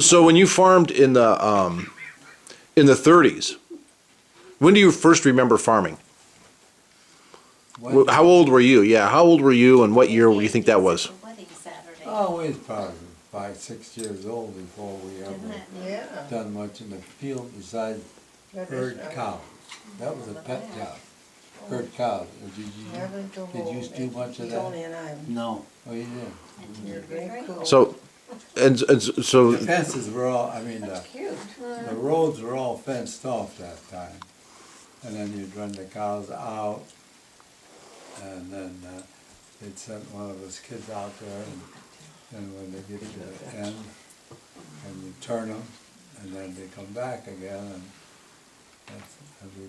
So when you farmed in the 30s, when do you first remember farming? How old were you? Yeah, how old were you, and what year do you think that was? Oh, we was probably 5, 6 years old before we ever Yeah. done much in the field besides herd cows. That was a pet job. Herd cows. Did you do much of that? Tony and I. No. Oh, you did? You're very cool. So, and so, The fences were all, I mean, That's cute. the roads were all fenced off that time. And then you'd run the cows out, and then they'd send one of us kids out there, and when they get to the end, and you turn them, and then they come back again, and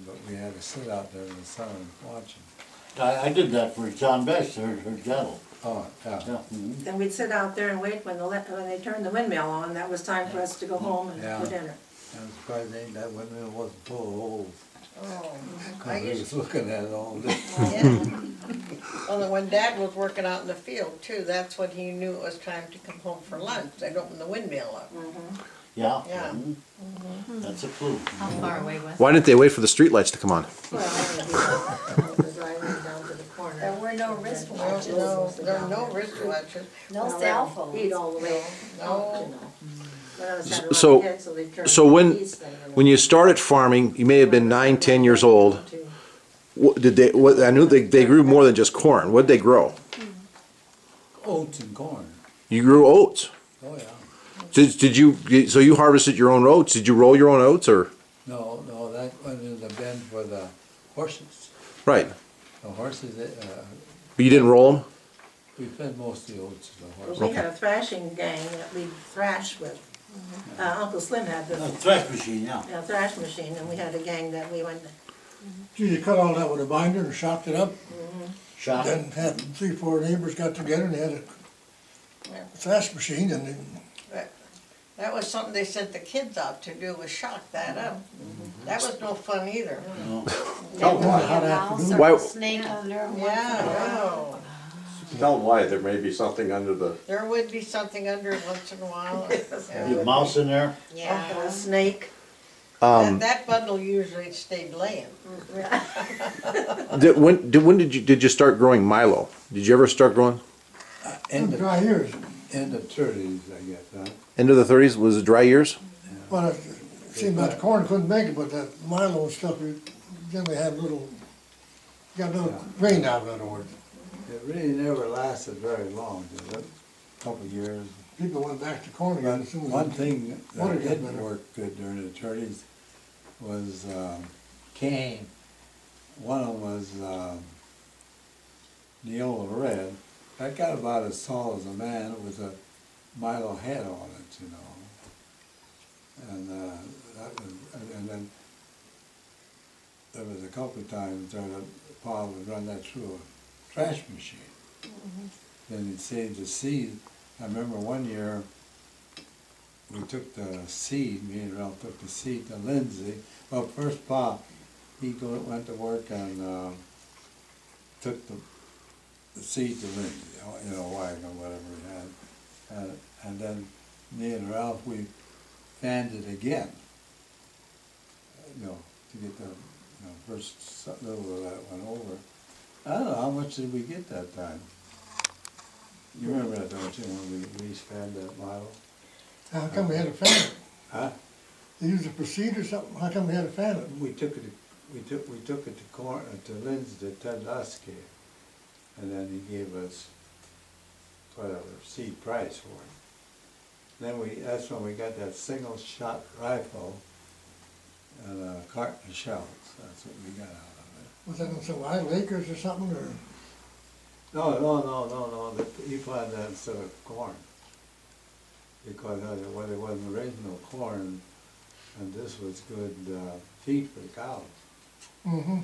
but we had to sit out there in the sun and watch them. I did that for John Best, her cattle. Oh, yeah. Yeah. Mhm. Then we'd sit out there and wait when they turned the windmill on. That was time for us to go home and Yeah. for dinner. I'm surprised that windmill wasn't full of holes, Oh, I because we used, was looking at it all day. yeah. Well, when Dad was working out in the field too, that's when he knew it was time to come home for lunch. They'd open the windmill up. Yeah. Yeah. Mhm. That's a clue. How far away was why didn't they wait for the streetlights to come on? Well, the driveway down to the corner. There were no No, wristwatches. there were no wristwatches. No cell phones. He'd all the way No. out, you know. When I was having So- my head, so they turned so when- the east thing, you know. When you started farming, you may have been 9, 10 years old. Did they? I knew they grew more than just corn. What did they grow? Oats and corn. You grew oats. Oh, yeah. Did you? So you harvested your own oats? Did you roll your own oats, or? No, that went in the bin for the horses. Right. The horses, But you didn't roll them? we fed most of the oats to the Well, horses. we had a thrashing gang that we thrashed with. Uncle Slim had A the thresh machine, yeah. thrash machine, and we had a gang that we went, Gee, you cut all that with a binder and chopped it up, Shot. then had 3, 4 neighbors got together and they had a thrash machine and they, That was something they sent the kids out to do, was shock that up. That was no fun either. No. There would be How'd a that mouse do? or Why- a snake under them. Yeah, no. Tell them why, there may be something under the, There would be something under it once in a while. You have mouse in there? a Yeah. snake. That bundle usually stayed laying. When did you start growing Milo? Did you ever start growing? End of, dry years. end of 30s, I guess, huh? Into the 30s? Was it dry years? Well, it seemed like the corn couldn't make it, but that Milo and stuff, we generally had got a little grain out, in other words. It really never lasted very long, did it? Couple of years. People went back to corn again as soon as. One thing Water that got did better. work good during the 30s was cane. One of them was Neola Red. That got about as tall as a man with a Milo head on it, you know. And that was, and then there was a couple of times that Pa would run that through a trash machine. Then he'd save the seed. I remember one year, we took the seed, me and Ralph took the seed to Lindsay. Well, first Pa, he went to work and took the seed to Lindsay, you know, wagon or whatever he had. And then me and Ralph, we fanned it again, you know, to get the first little of that went over. I don't know, how much did we get that time? You remember that, don't you, when we fanned that model? How come we had a fan it? Huh? They used a procedure or something, how come we had a fan it? We took it to Lindsay, to Ted Lusky, and then he gave us whatever seed price for it. Then that's when we got that single shot rifle and a carton of shells. That's what we got out of it. Was that on some idle acres or something, or? No. He planted that instead of corn. Because well, it wasn't original corn, and this was good feed for the cows. Mm-hmm.